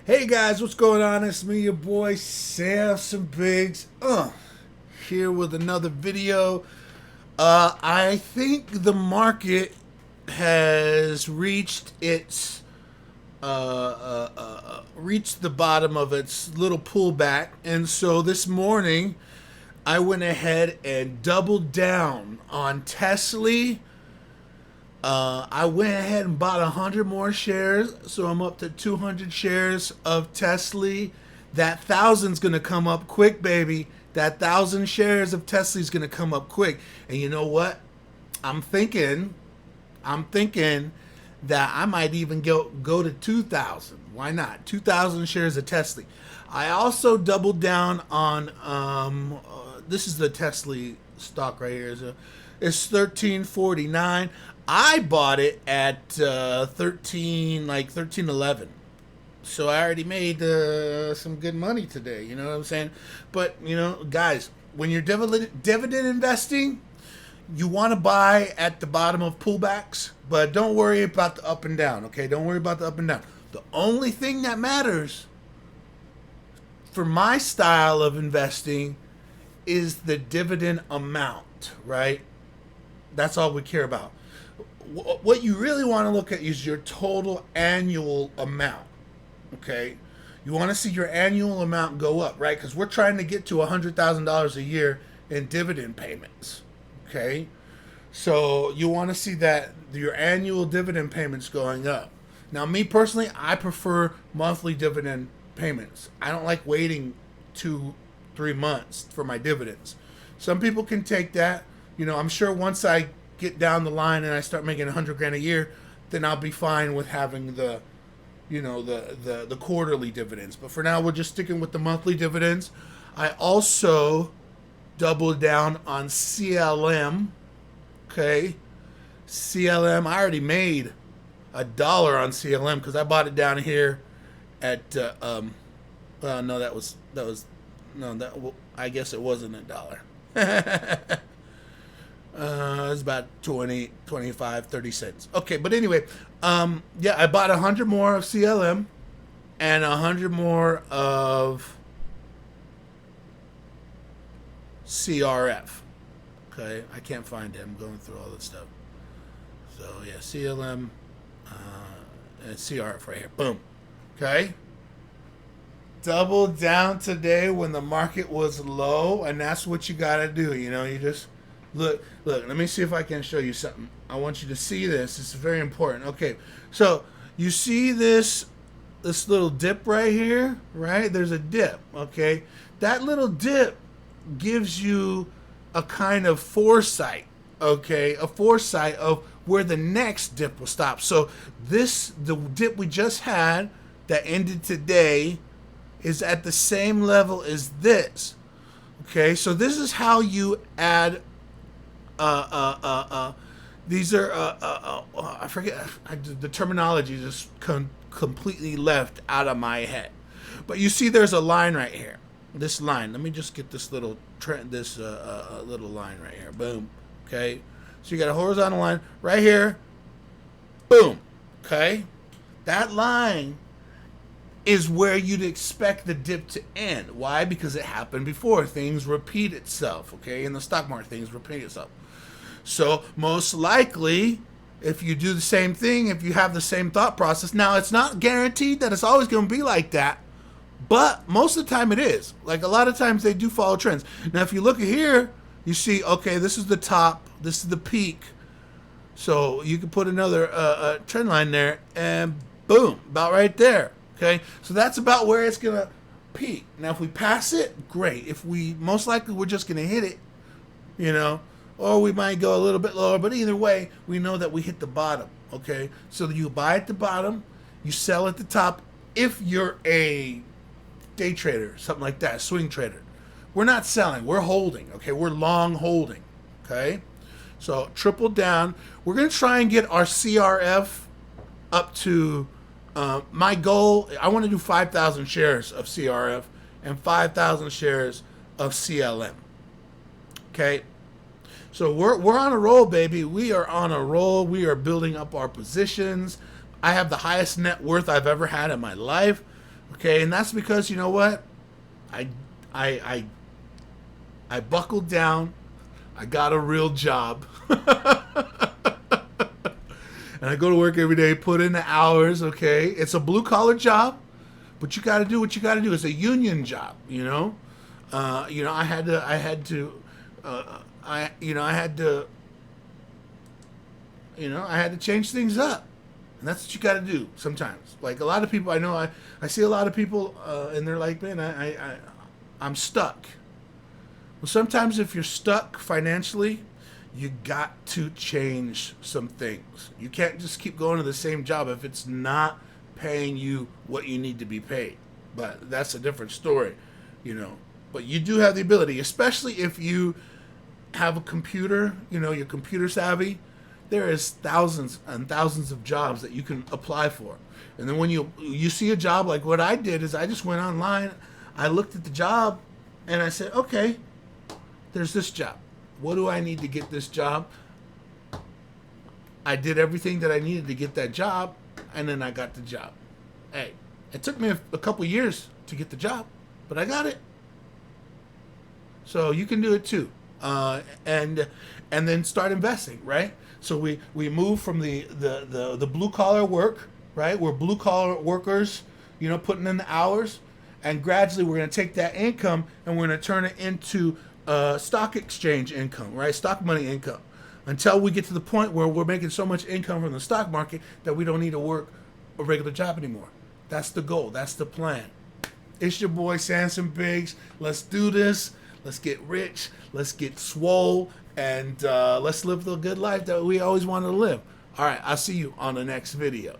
Hey guys, what's going on? It's me, your boy Samson Biggz. Here with another video. I think the market has reached its reached the bottom of its little pullback, and so this morning I went ahead and doubled down on TSLY. I went ahead and bought 100 more shares, so I'm up to 200 shares of TSLY. That 1,000's gonna come up quick, baby. That 1,000 shares of TSLY's gonna come up quick. And you know what? I'm thinking that I might even go to 2,000. Why not? 2,000 shares of TSLY. I also doubled down on this is the TSLY stock right here. So it's 13.49. I bought it at 13.11. So I already made some good money today. You know what I'm saying? But you know, guys, when you're dividend investing, you want to buy at the bottom of pullbacks, but don't worry about the up and down. Okay, don't worry about the up and down. The only thing that matters for my style of investing is the dividend amount, right? That's all we care about. What you really want to look at is your total annual amount, okay? You want to see your annual amount go up, right? Because we're trying to get to $100,000 a year in dividend payments, okay? So you want to see that your annual dividend payments going up. Now, me personally, I prefer monthly dividend payments. I don't like waiting 2-3 months for my dividends. Some people can take that. You know, I'm sure once I get down the line and I start making 100 grand a year, then I'll be fine with having the, you know, the quarterly dividends. But for now, we're just sticking with the monthly dividends. I also doubled down on CLM. Okay, CLM. I already made $1 on CLM because I bought it down here at no, I guess it wasn't $1. It's about 20, 25, 30 cents. Okay, but anyway, yeah, I bought 100 more of CLM and 100 more of CRF. Okay, I can't find it. I'm going through all this stuff. So yeah, CLM and CRF right here. Boom. Okay. Double down today when the market was low, and that's what you gotta do. You know, you just look. Let me see if I can show you something. I want you to see this. It's very important. Okay, so you see this little dip right here, right? There's a dip. Okay, that little dip gives you a kind of foresight. Okay, a foresight of where the next dip will stop. So the dip we just had that ended today is at the same level as this. Okay, so this is how you add. These are I forget the terminology just completely left out of my head. But you see, there's a line right here. This line. Let me just get this little little line right here. Boom. Okay. So you got a horizontal line right here. Boom. Okay. That line is where you'd expect the dip to end. Why? Because it happened before. Things repeat itself. Okay. In the stock market, things repeat itself. So most likely, if you do the same thing, if you have the same thought process, now it's not guaranteed that it's always going to be like that, but most of the time it is. Like a lot of times they do follow trends. Now if you look at here, you see, okay, this is the top, this is the peak. So you can put another trend line there, and boom, about right there. Okay, so that's about where it's going to peak. Now if we pass it, great. If we, most likely we're just going to hit it, you know, or we might go a little bit lower, but either way, we know that we hit the bottom, okay? So you buy at the bottom, you sell at the top if you're a day trader, something like that, swing trader. We're not selling, we're holding, okay? We're long holding, okay? So triple down. We're going to try and get our CRF up to, my goal, I want to do 5,000 shares of CRF and 5,000 shares of CLM, okay? So we're on a roll, baby. We are on a roll. We are building up our positions. I have the highest net worth I've ever had in my life. Okay, and that's because you know what? I I I I buckled down. I got a real job. And I go to work every day, put in the hours, okay? It's a blue collar job, but you got to do what you got to do. It's a union job, you know? I had to I had to change things up. And that's what you got to do sometimes. Like a lot of people I know, I see a lot of people and they're like, man, I'm stuck. Well, sometimes if you're stuck financially, you got to change some things. You can't just keep going to the same job if it's not paying you what you need to be paid. But that's a different story, you know. But you do have the ability, especially if you have a computer, you know, you're computer savvy. There is thousands and thousands of jobs that you can apply for. And then when you see a job, like what I did is I just went online, I looked at the job and I said, okay, there's this job. What do I need to get this job? I did everything that I needed to get that job, and then I got the job. Hey, it took me a couple years to get the job, but I got it. So you can do it too, and then start investing, right? So we move from the blue collar work, right? We're blue collar workers, you know, putting in the hours, and gradually we're going to take that income and we're going to turn it into stock exchange income, right? Stock money income, until we get to the point where we're making so much income from the stock market that we don't need to work a regular job anymore. That's the goal. That's the plan. It's your boy Samson Biggz. Let's do this. Let's get rich. Let's get swole, and let's live the good life that we always wanted to live. All right, I'll see you on the next video.